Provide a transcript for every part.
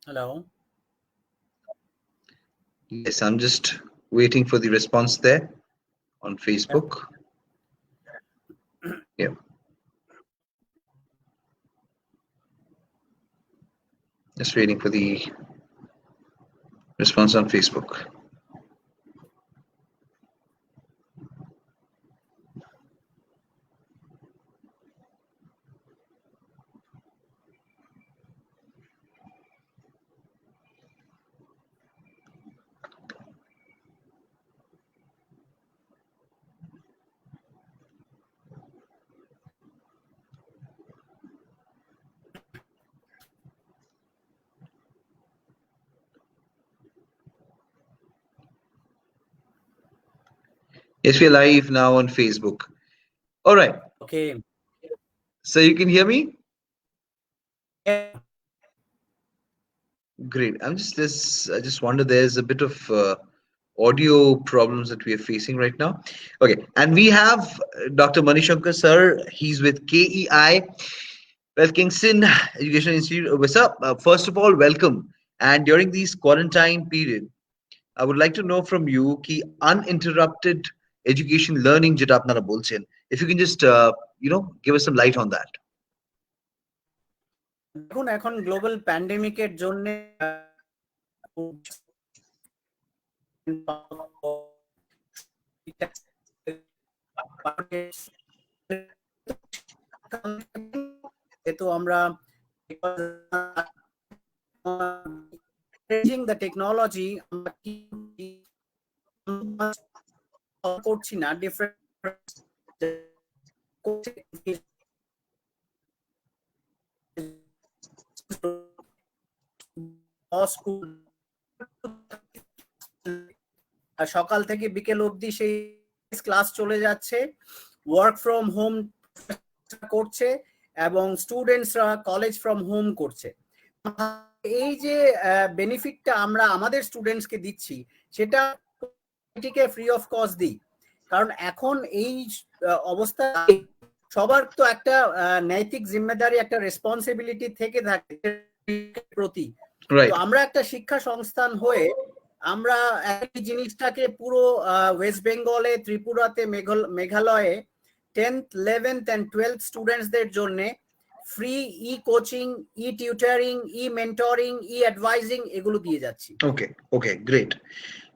Hello. Yes, I'm just waiting for the response there on Facebook. Yeah. Just waiting for the response on Facebook. Yes, we're live now on Facebook. All right. Okay. So you can hear me? Yeah. Great. I just wonder there's a bit of audio problems that we are facing right now. Okay. And we have Dr. Manishankar sir. He's with KEI, well, Kingston Education Institute. What's up? First of all, welcome. And during these quarantine period, I would like to know from you कि uninterrupted education learning যেটা আপনারা বলছেন, if you can just give us some light on that. দেখুন এখন global প্যান্ডেমিকের জন্য যেহেতু আমরা the technology করছি না different সকাল থেকে বিকেল অবধি সেই ক্লাস চলে যাচ্ছে, ওয়ার্ক ফ্রম হোম করছে এবং স্টুডেন্টসরা কলেজ ফ্রম হোম করছে। এই যে বেনিফিটটা আমরা আমাদের স্টুডেন্টসকে দিচ্ছি সেটা এটিকে ফ্রি অফ কস্ট দিই, কারণ এখন এই অবস্থা সবার তো একটা নৈতিক জিম্মেদারি, একটা রেসপন্সিবিলিটি থেকে থাকে প্রতি। তো আমরা একটা শিক্ষা সংস্থান হয়ে আমরা এই জিনিসটাকে পুরো ওয়েস্ট বেঙ্গলে, ত্রিপুরাতে, মেঘালয়ে 10th 11th and 12th স্টুডেন্টসদের জন্য ফ্রি ই কোচিং, ই টিউটারিং, ই মেন্টরিং, ই অ্যাডভাইজিং এগুলো দিয়ে যাচ্ছি। ওকে ওকে, গ্রেট।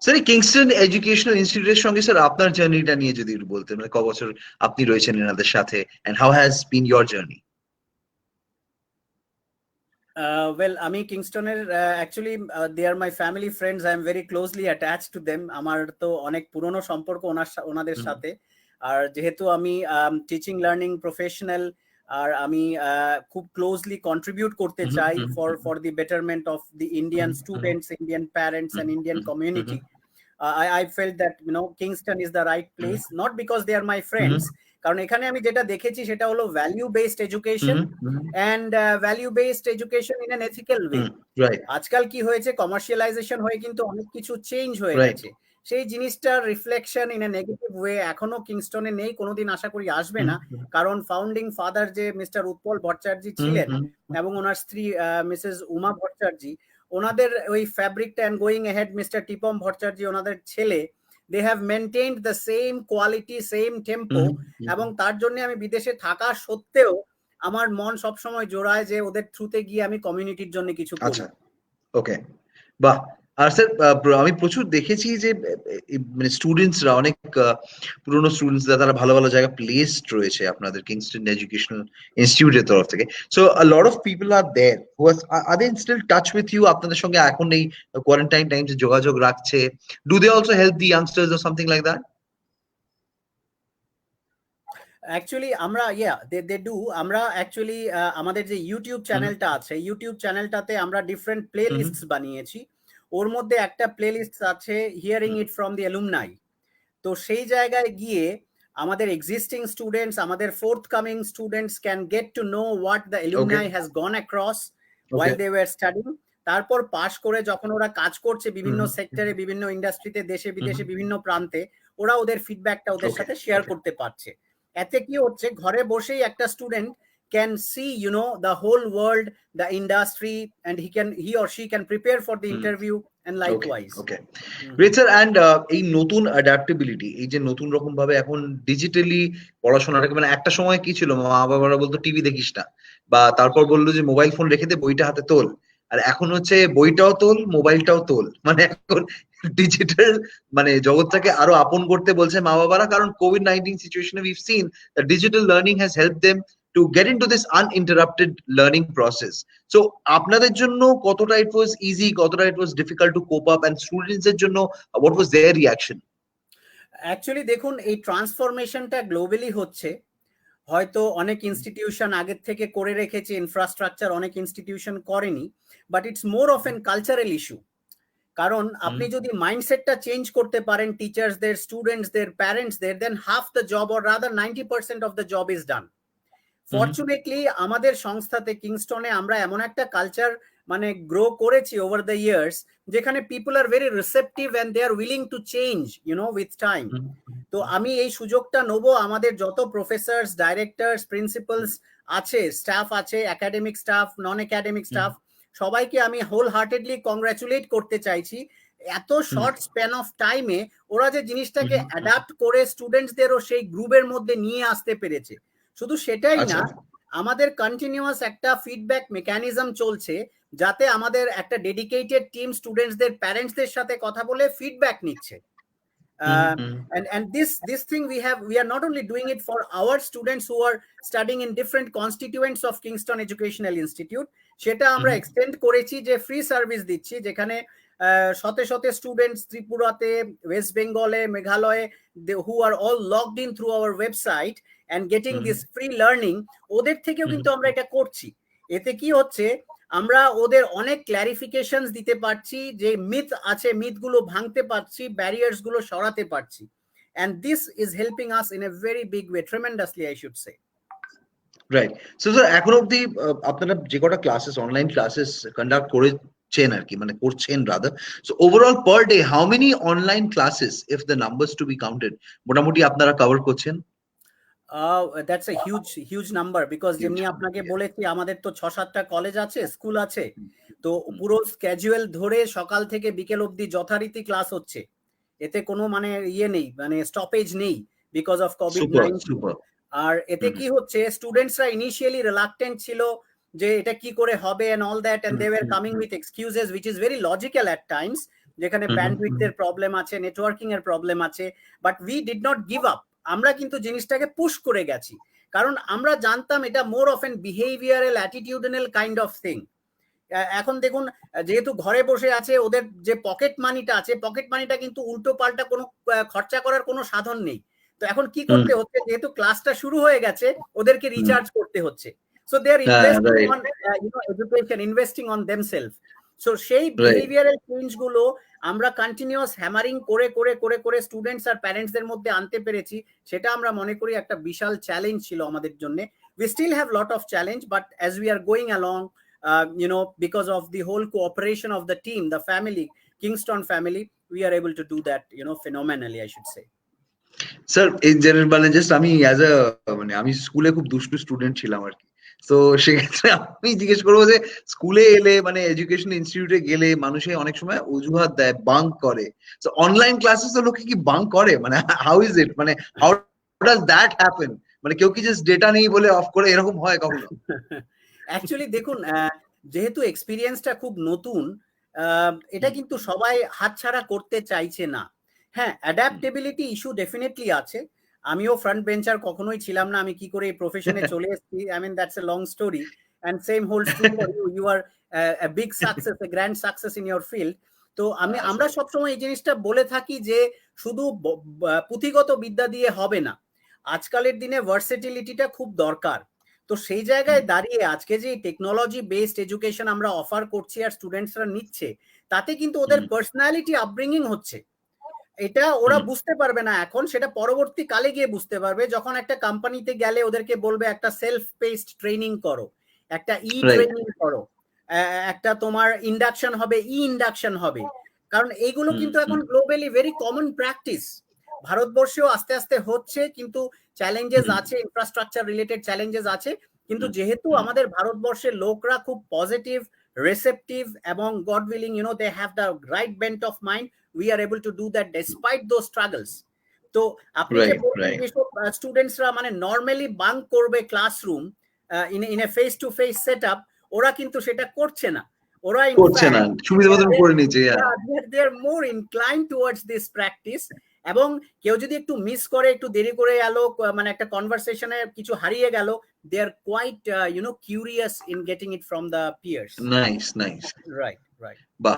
স্যার, কিংস্টন এডুকেশনাল ইনস্টিটিউটের সঙ্গে স্যার আপনার জার্নিটা নিয়ে যদি একটু বলতেন, মানে ক বছর আপনি রয়েছেন এনাদের সাথে, and how has been your journey? Well, আমি কিংস্টনের actually they are my family friends, I am very closely attached to them. আমার তো অনেক পুরনো সম্পর্ক ওনাদের সাথে। আর যেহেতু আমি টিচিং লার্নিং প্রফেশনাল, আর আমি খুব ক্লোজলি কন্ট্রিবিউট করতে চাই for the betterment of the Indian students, Indian parents and Indian community, I felt that Kingston is the right place, not because they are my friends, কারণ এখানে আমি যেটা দেখেছি সেটা হলো value based education and value based education in an ethical way. আজকাল কি হয়েছে, কমার্শিয়ালাইজেশন হয়ে কিন্তু অনেক কিছু চেঞ্জ হয়ে গেছে। সেই জিনিসটার reflection in a negative way এখনো কিংস্টনে নেই, কোনোদিন আশা করি আসবে না, কারণ ফাউন্ডিং ফাদার যে মিস্টার উৎপল ভট্টাচার্য ছিলেন এবং ওনার স্ত্রী মিসেস উমা ভট্টাচার্য, ওনাদের ওই ফ্যাব্রিকটা and going ahead Mr Tipam Bhattacharya, ওনাদের ছেলে, they have maintained the same quality, same tempo, এবং তার জন্য আমি বিদেশে থাকা সত্ত্বেও আমার মন সব সময় জোড়ায় যে ওদের থ্রুতে গিয়ে আমি কমিউনিটির জন্য কিছু করি। আচ্ছা, ওকে, বাহ। আর স্যার, আমি প্রচুর দেখেছি যে মানে স্টুডেন্টসরা, অনেক পুরনো স্টুডেন্টসরা, তারা ভালো ভালো জায়গায় প্লেসড রয়েছে আপনাদের কিংস্টন এডুকেশনাল ইনস্টিটিউটের তরফ থেকে। So a lot of people are there who are they still touch with you, আপনাদের সঙ্গে এখন এই কোয়ারেন্টাইন টাইমসে যোগাযোগ রাখছে? Do they also help the youngsters or something like that? Actually আমরা দে ডু। আমরা অ্যাকচুয়ালি আমাদের যে ইউটিউব চ্যানেলটা আছে, ইউটিউব চ্যানেলটাতে আমরা ডিফারেন্ট প্লে লিস্ট বানিয়েছি। ওর মধ্যে একটা প্লে লিস্ট আছে hearing it from the alumni. তো সেই জায়গায় গিয়ে আমাদের এক্সিস্টিং স্টুডেন্টস, আমাদের fourth coming students can get to know what the alumni has gone across while they were studying. তারপর পাস করে যখন ওরা কাজ করছে বিভিন্ন সেক্টরে, বিভিন্ন ইন্ডাস্ট্রিতে, দেশে বিদেশে, বিভিন্ন প্রান্তে, ওরা ওদের ফিডব্যাকটা ওদের সাথে শেয়ার করতে পারছে। এতে কি হচ্ছে, ঘরে বসেই একটা student can see, you know, the whole world, the industry, and he or she can prepare for the interview and okay likewise. Okay great sir. And এই নতুন অ্যাডাপ্টেবিলিটি, এই যে নতুন রকম ভাবে এখন ডিজিটালি পড়াশোনাটাকে, মানে একটা সময় কি ছিল, মা বাবারা বলতো টিভি দেখিস না, বা তারপর বললো যে মোবাইল ফোন রেখে দে, বইটা হাতে তোল। আর এখন হচ্ছে বইটাও তোল, মোবাইলটাও তোল, মানে এখন ডিজিটাল মানে জগৎটাকে আরো আপন করতে বলছে মা বাবারা। কারণ COVID-19 সিচুয়েশনে we've scene that digital learning has help them to get into this uninterrupted learning process. So আপনাদের জন্য কতটা it was easy, কতটা it was difficult to cope up, and students এর জন্য what was their reaction? Actually দেখুন, এই ট্রান্সফরমেশনটা globally হচ্ছে। হয়তো অনেক ইনস্টিটিউশন আগের থেকে করে রেখেছে ইনফ্রাস্ট্রাকচার, অনেক ইনস্টিটিউশন করেনি, but it's more of an cultural issue. কারণ আপনি যদি মাইন্ডসেটটা চেঞ্জ করতে পারেন টিচার্সদের, স্টুডেন্টসদের, প্যারেন্টসদের, then half the job or rather 90% of the job is done. Fortunately আমাদের সংস্থাতে কিংস্টনে আমরা এমন একটা কালচার মানে গ্রো করেছি ওভার দ্য ইয়ার্স, যেখানে people are very receptive and they are willing to change, you know, with time. তো আমি এই সুযোগটা নেবো, আমাদের যত প্রফেসরস, ডাইরেক্টরস, প্রিন্সিপালস আছে, স্টাফ আছে, academic staff, non academic staff, সবাইকে আমি হোল হার্টেডলি কংগ্রাচুলেট করতে চাইছি। এত শর্ট স্প্যান অফ টাইমে ওরা যে জিনিসটাকে অ্যাডাপ্ট করে স্টুডেন্টসদেরও সেই গ্রুপের মধ্যে নিয়ে আসতে পেরেছে। শুধু সেটাই না, আমাদের কন্টিনিউয়াস একটা ফিডব্যাক মেকানিজম চলছে, যাতে আমাদের একটা ডেডিকেটেড টিম স্টুডেন্টসদের, প্যারেন্টসদের সাথে কথা বলে ফিডব্যাক নিচ্ছে। And this thing we are not only doing it for our students who are studying in different constituents of Kingston Educational Institute, সেটা আমরা এক্সটেন্ড করেছি যে ফ্রি সার্ভিস দিচ্ছি, যেখানে শত শত স্টুডেন্টস ত্রিপুরাতে, ওয়েস্ট বেঙ্গলে, মেঘালয়ে, who are all logged in through our website and getting this free learning, ওদের থেকেও কিন্তু আমরা এটা করছি। এতে কি হচ্ছে, আমরা ওদের অনেক ক্ল্যারিফিকেশনস দিতে পারছি, যে মিথ আছে মিথগুলো ভাঙতে পারছি, ব্যারিয়ার্স গুলো সরাতে পারছি, and this is helping us in a very big way, tremendously I should say. Right. So sir, এখন অবধি আপনারা যে কটা ক্লাসেস, অনলাইন ক্লাসেস কন্ডাক্ট করেছেন আর কি, মানে করছেন rather, so overall per day how many online classes, if the numbers to be counted, মোটামুটি আপনারা কভার করছেন? That's a huge number, because যেমনি আপনাকে বলেছি আমাদের তো 6-7টা কলেজ আছে, স্কুল আছে, তো পুরো স্কেজুয়াল ধরে সকাল থেকে বিকেল অবধি যথারীতি ক্লাস হচ্ছে। এতে কোনো মানে ইয়ে নেই, মানে স্টপেজ নেই, বিকজ অফ COVID-19। আর এতে কি হচ্ছে, স্টুডেন্টসরা ইনিশিয়ালি রিলাক্টেন্ট ছিল যে এটা কি করে হবে and all that, and they were coming with excuses which is very logical at times, যেখানে ব্যান্ডউইথ এর প্রবলেম আছে, নেটওয়ার্কিং এর প্রবলেম আছে, but we did not give up. আমরা কিন্তু জিনিসটাকে পুশ করে গেছি, কারণ আমরা জানতাম এটা more of an behavioural, attitudinal kind of thing. এখন দেখুন, যেহেতু ঘরে বসে আছে, ওদের যে পকেট মানিটা আছে, পকেট মানিটা কিন্তু উল্টো পাল্টা কোনো খরচা করার কোনো সাধন নেই। তো এখন কি করতে হচ্ছে, যেহেতু ক্লাসটা শুরু হয়ে গেছে, ওদেরকে রিচার্জ করতে হচ্ছে। So they are investing on education, investing on themselves. So সেই বিহেভিয়ারাল চেঞ্জ গুলো আমরা কন্টিনিউয়াস হ্যামারিং করে করে করে করে স্টুডেন্টস আর প্যারেন্টসদের মধ্যে আনতে পেরেছি। সেটা আমরা মনে করি একটা বিশাল চ্যালেঞ্জ ছিল আমাদের জন্য। We still have lot of challenge, but as we are going along, you know, because of the whole cooperation of the team, the family, Kingston family, we are able to do that, you know, phenomenally, I should say. Sir, এই general মানে just আমি as a মানে আমি স্কুলে খুব দুষ্টু student ছিলাম আর কি। তো সেক্ষেত্রে আমি জিজ্ঞেস করবো যে স্কুলে এলে, মানে এডুকেশন ইনস্টিটিউটে গেলে মানুষে অনেক সময় অজুহাত দেয়, বাঙ্ক করে। তো অনলাইন ক্লাসেস লোকে কি বাঙ্ক করে? মানে হাউ ইজ ইট, মানে হাউ ডাজ দ্যাট হ্যাপেন? মানে কেউ কি জাস্ট ডেটা নেই বলে অফ করে, এরকম হয় কখনো? অ্যাকচুয়ালি দেখুন, যেহেতু এক্সপিরিয়েন্সটা খুব নতুন, এটা কিন্তু সবাই হাতছাড়া করতে চাইছে না। হ্যাঁ, অ্যাডাপ্টেবিলিটি ইস্যু ডেফিনেটলি আছে। আমিও ফ্রন্ট বেঞ্চার কখনোই ছিলাম না, আমি কি করে এই প্রফেশনে চলে এসেছি, I mean that's a long story, and same holds true for you. You are a big success, a grand success in your field. তো আমরা সবসময় এই জিনিসটা বলে থাকি যে শুধু পুঁথিগত বিদ্যা দিয়ে হবে না, আজকালের দিনে ভার্সেটিলিটিটা খুব দরকার। তো সেই জায়গায় দাঁড়িয়ে আজকে যে টেকনোলজি বেসড এডুকেশন আমরা অফার করছি আর স্টুডেন্টসরা নিচ্ছে, তাতে কিন্তু ওদের পার্সোনালিটি আপব্রিঙ্গিং হচ্ছে। এটা ওরা বুঝতে পারবে না এখন, সেটা পরবর্তী কালে গিয়ে বুঝতে পারবে, যখন একটা কোম্পানিতে গেলে ওদেরকে বলবে একটা সেলফ পেসড ট্রেনিং করো, একটা ট্রেনিং করো, একটা তোমার ইন্ডাকশন হবে, ইন্ডাকশন হবে। কারণ এইগুলো কিন্তু এখন গ্লোবালি ভেরি কমন প্র্যাকটিস। ভারতবর্ষেও আস্তে আস্তে হচ্ছে, কিন্তু চ্যালেঞ্জেস আছে, ইনফ্রাস্ট্রাকচার রিলেটেড চ্যালেঞ্জেস আছে, কিন্তু যেহেতু আমাদের ভারতবর্ষের লোকরা খুব পজিটিভ, রিসেপটিভ এবং God willing they have the right bent of mind, we are able to do that despite those struggles. তো আপনি যে বললেন যেসব স্টুডেন্টসরা মানে নর্মালি বাঙ্ক করবে classroom in a face to face set up, ওরা কিন্তু সেটা করছে না। ওরা করছে না, সুবিধা মতন করে নিচ্ছে। they are more inclined towards this practice। এবং কেউ যদি একটু মিস করে, একটু দেরি করে এলো, মানে একটা কনভারসেশনে কিছু হারিয়ে গেল, they are quite curious in getting it from the peers। Nice right বাহ।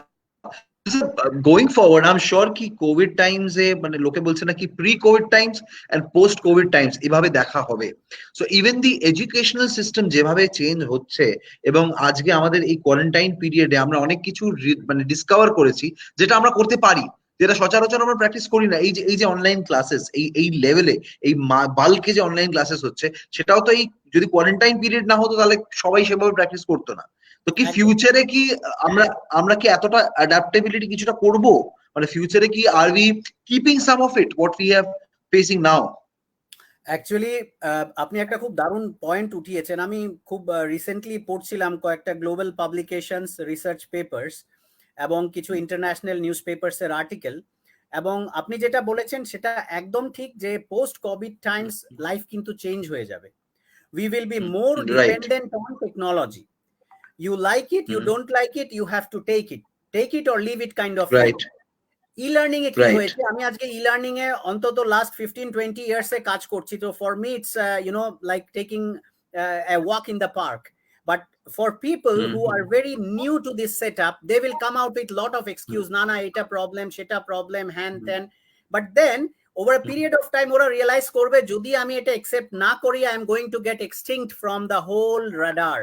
Going forward, I'm sure কি কোভিড টাইমস এ মানে লোকে বলছে না কি pre COVID times and post COVID times এভাবে দেখা হবে। So even the educational system যেভাবে চেঞ্জ হচ্ছে, এবং আজকে আমাদের এই কোয়ারেন্টাইন পিরিয়ডে আমরা অনেক কিছু মানে ডিসকভার করেছি যেটা আমরা করতে পারি, যেটা সচরাচর আমরা প্র্যাকটিস করি না। এই যে অনলাইন ক্লাসেস, এই লেভেলে, এই বাল্কে যে অনলাইন ক্লাসেস হচ্ছে, সেটাও তো এই যদি কোয়ারেন্টাইন পিরিয়ড না হতো তাহলে সবাই সেভাবে প্র্যাকটিস করতো না। তো কি ফিউচারে কি আমরা কি এতটা অ্যাডাপ্টেবিলিটি কিছুটা করব, মানে ফিউচারে কি are we keeping some of it what we have facing now? Actually আপনি একটা খুব দারুণ পয়েন্ট উঠিয়েছেন। আমি খুব রিসেন্টলি পড়ছিলাম কয়েকটা গ্লোবাল পাবলিকেশনস, রিসার্চ পেপার্স এবং কিছু ইন্টারন্যাশনাল নিউজ পেপার্সের আর্টিকেল, এবং আপনি যেটা বলেছেন সেটা একদম ঠিক যে পোস্ট কোভিড টাইমস লাইফ কিন্তু চেঞ্জ হয়ে যাবে। We will be more dependent on technology. You like it, you don't like it, you have to take it or leave it kind of right e-learning এ কি হয়েছে, আমি আজকে e-learning এ অন্তত last 15-20 years এ কাজ করছি। তো for me it's like taking a walk in the park, but for people who are very new to this setup, they will come out with lot of excuse, na eta problem, sheta problem, hand then, but then over a period of time ওরা realise করবে যদি আমি এটা accept না করি, I am going to get extinct from the whole radar।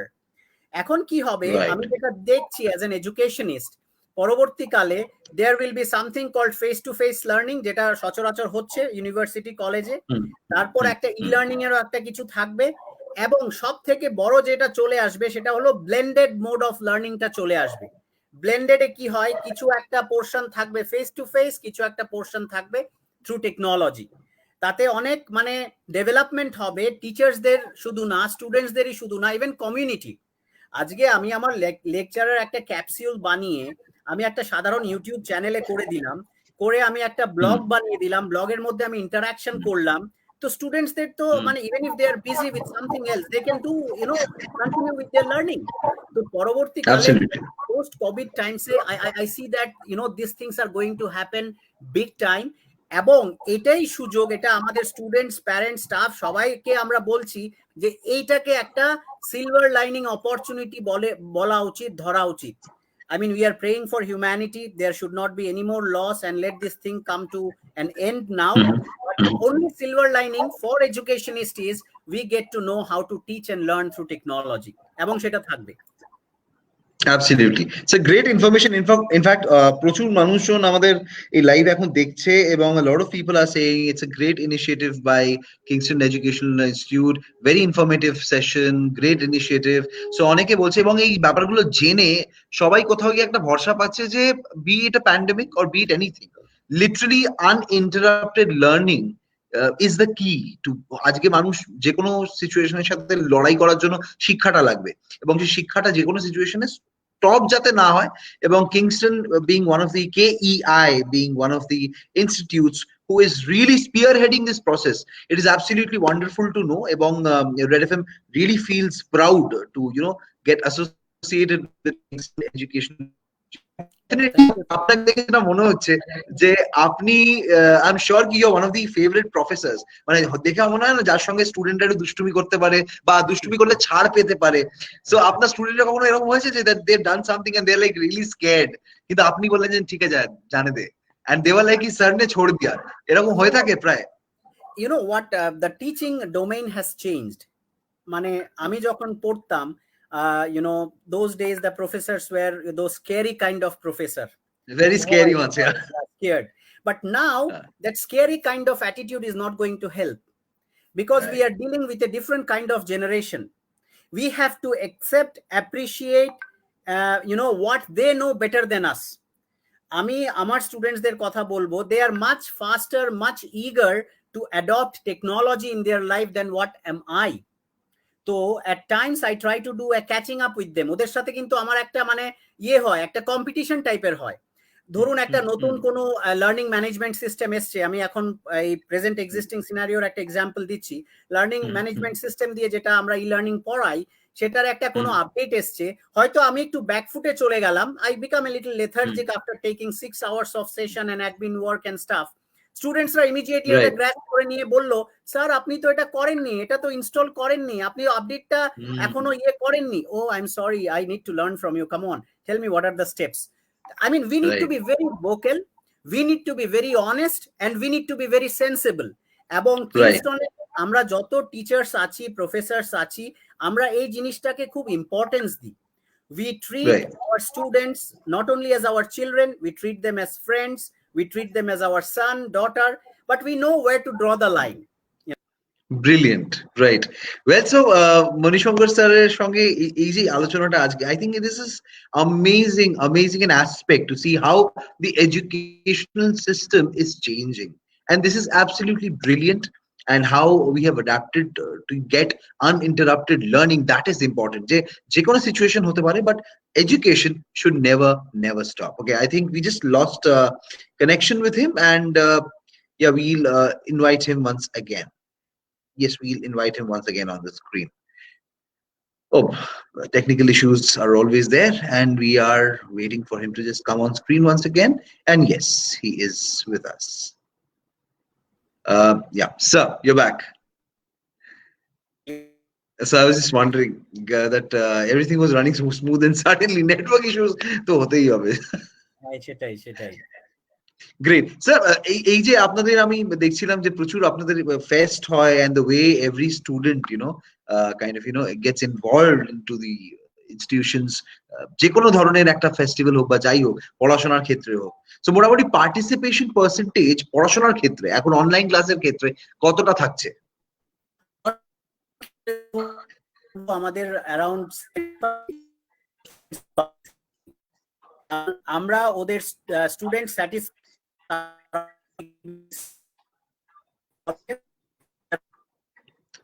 এখন কি হবে, আমি যেটা দেখছি অ্যাজ এন এডুকেশনিস্ট, পরবর্তীকালে there will be something called face to face learning, যেটা সচরাচর হচ্ছে ইউনিভার্সিটি কলেজে। তারপর একটা ই লার্নিং এরও একটা কিছু থাকবে, এবং সব থেকে বড় যেটা চলে আসবে সেটা হলো ব্লেন্ডেড মোড অফ লার্নিংটা চলে আসবে। ব্লেন্ডেডে কি হয়, কিছু একটা পোর্শন থাকবে ফেস টু ফেস, কিছু একটা পোর্শন থাকবে থ্রু টেকনোলজি। তাতে অনেক মানে ডেভেলপমেন্ট হবে, টিচার্সদের শুধু না, স্টুডেন্টসদেরই শুধু না, ইভেন কমিউনিটি। আজকে আমি আমার লেকচারের একটা ক্যাপসিউল বানিয়ে আমি একটা সাধারণ ইউটিউব চ্যানেলে করে দিলাম, করে আমি একটা ব্লগ বানিয়ে দিলাম, ব্লগের মধ্যে আমি ইন্টারাকশন করলাম। তো স্টুডেন্টসদের তো মানে even if they are busy with something else, they can do continue with their learning. তো পরবর্তীকালে পোস্ট কোভিড টাইমসে I see that this things are going to happen big time. এবং এটাই সুযোগ, এটা আমাদের স্টুডেন্টস, প্যারেন্টস, স্টাফ সবাইকে আমরা বলছি যে এইটাকে একটা সিলভার লাইনিং অপরচুনিটি বলা উচিত, ধরা উচিত। I mean, we are praying for humanity. There should not be any more loss, and let this thing come to an end now. But only silver lining for educationists is we get to know how to teach and learn through technology. এবং সেটা থাকবে। Absolutely, it's a great information. In fact, প্রচুর মানুষজন আমাদের এই live এখন দেখছে, এবং a lot of people are saying it's a great initiative by Kingston Educational Institute, very informative session, great initiative. So অনেকে বলছে, এবং এই ব্যাপারগুলো জেনে সবাই কোথাও গিয়ে একটা ভরসা পাচ্ছে যে be it a pandemic or be it anything, literally uninterrupted learning is the key to, আজকে মানুষ যে কোনো সিচুয়েশনের সাথে লড়াই করার জন্য শিক্ষাটা লাগবে, এবং সেই শিক্ষাটা যে কোনো সিচুয়েশনে স্টপ যাতে না হয়। এবং Kingston being one of the KEI, being one of the institutes who is really spearheading this process, it is absolutely wonderful to know, এবং Red FM really feels proud to get associated with Kingston Education। আপনাকে দেখে যেটা মনে হচ্ছে যে আপনি I am sure কি you one of the favourite professors, মানে দেখে মনে হয় না যার সঙ্গে স্টুডেন্টরা একটু দুষ্টুমি করতে পারে বা দুষ্টুমি করলে ছাড় পেতে পারে। সো আপনার স্টুডেন্টরা কখনো এরকম হয়েছে যে that they have done something and they are like really scared, কিন্তু আপনি বললেন যে ঠিক আছে জানে they, and they were like কি স্যার নে ছোড় দিয়া, এরকম হয়ে থাকে প্রায়? You know what, the teaching domain has changed. মানে আমি যখন পড়তাম, those days the professors were those scary kind of professor, very scary ones, yeah, scared. But now that scary kind of attitude is not going to help, because we are dealing with a different kind of generation. We have to accept, appreciate what they know better than us. আমি আমার স্টুডেন্টসদের কথা বলবো, they are much faster, much eager to adopt technology in their life than what am I. তো at times I try to do a catching up with them. ওদের সাথে কিন্তু আমার একটা মানে ইয়ে হয়, একটা কম্পিটিশন টাইপের হয়। ধরুন একটা নতুন কোনো লার্নিং ম্যানেজমেন্ট সিস্টেম এসছে, আমি এখন এই প্রেজেন্ট এক্সিস্টিং সিনারিওর একটা এক্সাম্পল দিচ্ছি। লার্নিং ম্যানেজমেন্ট সিস্টেম দিয়ে যেটা আমরা ই লার্নিং পড়াই, সেটার একটা কোনো আপডেট এসছে, হয়তো আমি একটু ব্যাকফুটে চলে গেলাম, I become a little lethargic after taking 6 hours of session and admin work and stuff. স্টুডেন্টসরা ইমিডিয়েটলি এটা গ্র্যাস্প করে নিয়ে বললো, স্যার আপনি তো এটা করেননি, এটা তো ইনস্টল করেননি, আপনি আপডেটটা এখনো ইয়ে করেননি। Oh I am sorry, I need to learn from you, come on, tell me what are the steps. I mean, we need to be very vocal, we need to be very honest, and we need to be very sensible. এবং কিংস্টনে আমরা যত teachers আছি, professors আছি, আমরা এই জিনিসটাকে খুব importance দিই। We treat our students not only as our children, we treat them as friends, we treat them as our son, daughter, but we know where to draw the line. Brilliant, right? Well, so Manishankar sir এর সঙ্গে এই যে আলোচনাটা আজকে, I think this is amazing an aspect to see how the educational system is changing, and this is absolutely brilliant. And how we have adapted to get uninterrupted learning, that is important. যে কোনো situation হতে পারে, but education should never stop. Okay, I think we just lost connection with him, and yeah, we'll invite him once again. Yes, we'll invite him once again on the screen. Oh, technical issues are always there, and we are waiting for him to just come on screen once again. And yes, he is with us. Yeah, sir, you're back. So I was just wondering that everything was running so smooth, and suddenly network issues to hotei hobe. সেটাই Great, sir. এই যে আপনাদের আমি দেখছিলাম যে প্রচুর আপনাদের fest হয়, and the way every student kind of gets involved into the institutions, যে কোনো ধরনের একটা ফেস্টিভ্যাল হোক বা যাই হোক, পড়াশোনার ক্ষেত্রে হোক, সো মোটামুটি পার্টিসিপেশন পার্সেন্টেজ পড়াশোনার ক্ষেত্রে এখন অনলাইন ক্লাসের ক্ষেত্রে কতটা থাকছে? আমাদের অ্যারাউন্ড, আমরা ওদের student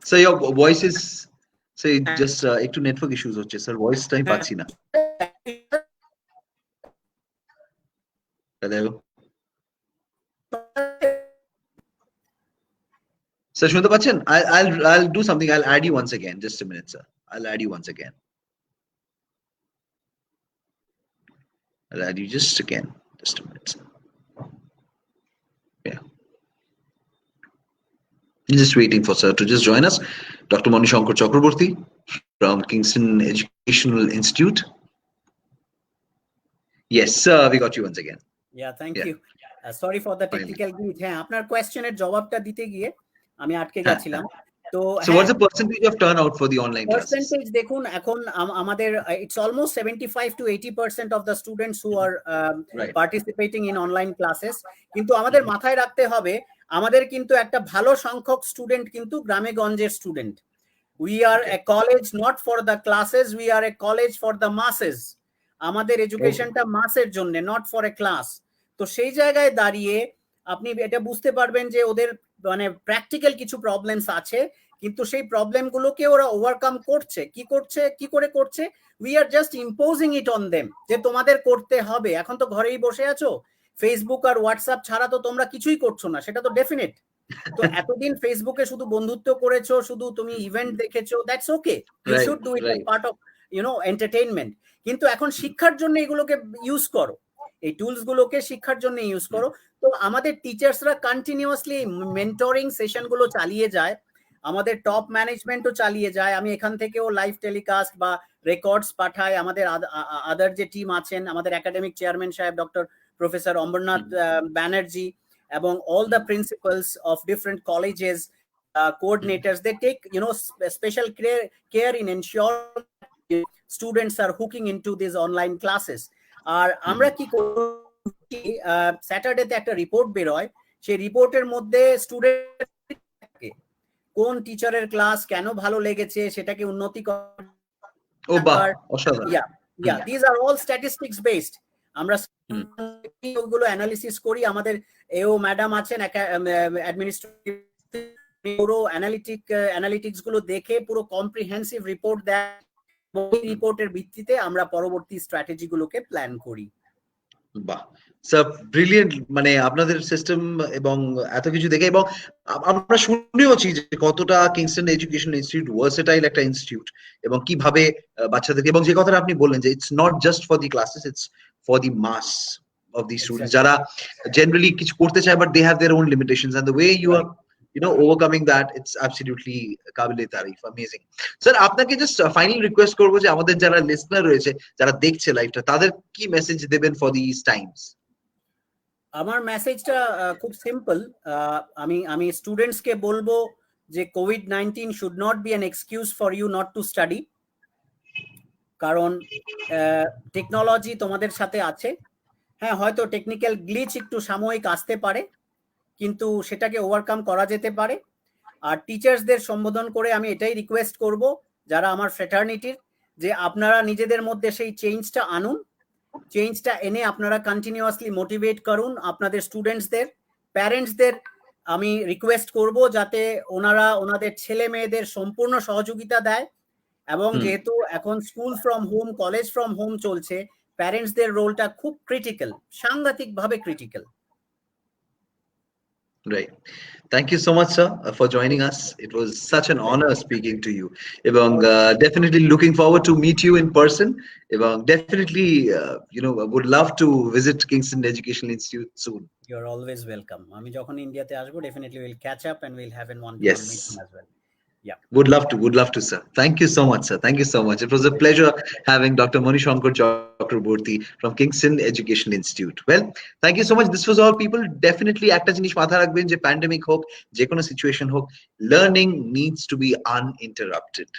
So your voice is say just একটু নেটওয়ার্ক ইস্যুস হচ্ছে স্যার, ভয়েসটা আমি পাচ্ছি না। হ্যালো স্যার, শুনতে পাচ্ছেন? I'll do something. I'll add you once again. Just a minute, sir. I'll add you once again. I'll add you just again. Just a minute, sir. Yeah. I'm just waiting for sir to just join us. Dr. Manishankar Chakraborty from Kingston Educational Institute. Yes, sir. We got you once again. Yeah, thank you. Sorry for the technical glitch. হ্যাঁ, আপনার কোয়েশ্চেনের জবাবটা দিতে গিয়ে আমি আটকে গেছিলাম। তো what's the percentage of turnout for the online classes? Percentage দেখুন, এখন আমাদের it's almost 75 to 80% of the students who are participating in online classes. কিন্তু আমাদের মাথায় রাখতে হবে, আমাদের কিন্তু একটা ভালো সংখ্যক স্টুডেন্ট কিন্তু গ্রামে গঞ্জের student. We are a college not for the classes, we are a college for the masses. আমাদের এডুকেশনটা মাসের জন্য, not for a class. তো সেই জায়গায় দাঁড়িয়ে আপনি এটা বুঝতে পারবেন যে ওদের মানে প্র্যাকটিক্যাল কিছু প্রবলেমস আছে, কিন্তু সেই প্রবলেম গুলোকে ওরা ওভারকাম করছে। কি করে করছে? We are just imposing it on them, যে তোমাদের করতে হবে। এখন তো ঘরেই বসে আছো, ফেসবুক আর হোয়াটসঅ্যাপ ছাড়া তো তোমরা কিছুই করছো না, সেটা তো ডেফিনেট। তো এতদিন ফেসবুকে শুধু বন্ধুত্ব করেছো, শুধু তুমি ইভেন্ট দেখেছো, that's okay, you should do it as part of entertainment. কিন্তু এখন শিক্ষার জন্য এগুলোকে ইউজ করো, এই টুলস গুলোকে শিক্ষার জন্য ইউজ করো। তো আমাদের টিচার্সরা কন্টিনিউয়াসলি মেন্টরিং সেশন গুলো চালিয়ে যায়, আমাদের টপ ম্যানেজমেন্টও চালিয়ে যায়। আমি এখান থেকেও লাইভ টেলিকাস্ট বা রেকর্ডস পাঠাই। আমাদের আদার যে টিম আছেন, আমাদের একাডেমিক চেয়ারম্যান সাহেব ডক্টর প্রফেসর অমরনাথ ব্যানার্জি এবং all the principals of different colleges, coordinators, they take special care in ensuring students are hooking into these online classes. আর আমরা কি করি, স্যাটারডেতে একটা রিপোর্ট বেরোয়, সেই রিপোর্টের মধ্যে স্টুডেন্টকে কোন টিচারের ক্লাস কেন ভালো লেগেছে, সেটাকে উন্নতি this are all statistics based. আমরা ওগুলো অ্যানালিসিস করি। আমাদের এও ম্যাডাম আছেন অ্যাডমিনিস্ট্রেটিভ, পুরো অ্যানালিটিক্স গুলো দেখে পুরো কম্প্রিহেন্সিভ রিপোর্ট দেয়, ওই রিপোর্টের ভিত্তিতে আমরা পরবর্তী স্ট্র্যাটেজি গুলোকে প্ল্যান করি। বাহ স্যার, ব্রিলিয়েন্ট। মানে আপনাদের সিস্টেম এবং এত কিছু দেখে, এবং আমরা শুনেওছি যে কতটা কিংস্টন এডুকেশন ইনস্টিটিউট ভার্সেটাইল একটা ইনস্টিটিউট, এবং কিভাবে বাচ্চাদেরকে, এবং যে কথাটা আপনি বললেন যে it's not just for the classes, it's for the mass of these students যারা generally কিছু করতে চায় but they have their own limitations, and the way you are overcoming that, it's absolutely কাবিলে তারিফ, অ্যামেজিং। স্যার, আপনাকে just final request করবো যে আমাদের যারা লিসনার রয়েছে, যারা দেখছে লাইভটা, তাদের কি মেসেজ দেবেন ফর দিস টাইমস? আমার মেসেজটা খুব সিম্পল। আমি স্টুডেন্টসকে বলবো যে COVID-19 should not be an excuse for you not to study, কারণ টেকনোলজি তোমাদের সাথে আছে। হ্যাঁ, হয়তো টেকনিক্যাল গ্লিচ একটু সাময়িক আসতে পারে, কিন্তু সেটাকে ওভারকাম করা যেতে পারে। আর টিচার্সদের সম্বোধন করে আমি এটাই রিকোয়েস্ট করব, যারা আমার ফ্রেটার্নিটির, যে আপনারা নিজেদের মধ্যে সেই চেঞ্জটা আনুন। চেঞ্জটা এনে আপনারা কন্টিনিউয়াসলি মোটিভেট করুন আপনাদের স্টুডেন্টসদের। প্যারেন্টসদের আমি রিকোয়েস্ট করব যাতে ওনারা ওনাদের ছেলে মেয়েদের সম্পূর্ণ সহযোগিতা দেয়, এবং যেহেতু এখন school from home, college from home চলছে, প্যারেন্টসদের রোলটা খুব ক্রিটিক্যাল, সাংঘাতিকভাবে critical. Right. Thank you so much, sir, for joining us. It was such an honor speaking to you. Ebong definitely looking forward to meet you in person. Ebong definitely, would love to visit Kingston Educational Institute soon. You're always welcome. আমি যখন ইন্ডিয়াতে আসবো, definitely we'll catch up and we'll have a one-to-one meeting as well. Yeah. Would love to, sir. Thank you so much, sir. Thank you so much. It was a pleasure having Dr. Manishankar Chakraborty from Kingston Education Institute. Well, thank you so much. This was all, people. Definitely একটা জিনিস মাথায় রাখবেন যে pandemic হোক, যে কোনো situation হোক, learning needs to be uninterrupted.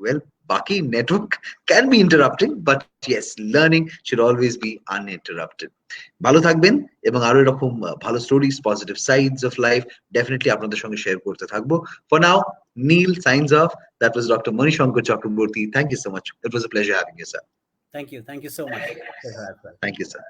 Well, বাকি network can be interrupting, but yes, learning should always be uninterrupted. ভালো থাকবেন, এবং আরো এরকম ভালো stories, positive sides of life definitely আপনাদের সঙ্গে শেয়ার করতে থাকবো। For now, Neil signs off. That was Dr. Manishankar Chakraborty. Thank you so much. It was a pleasure having you, sir. Thank you so much. Thank you, sir.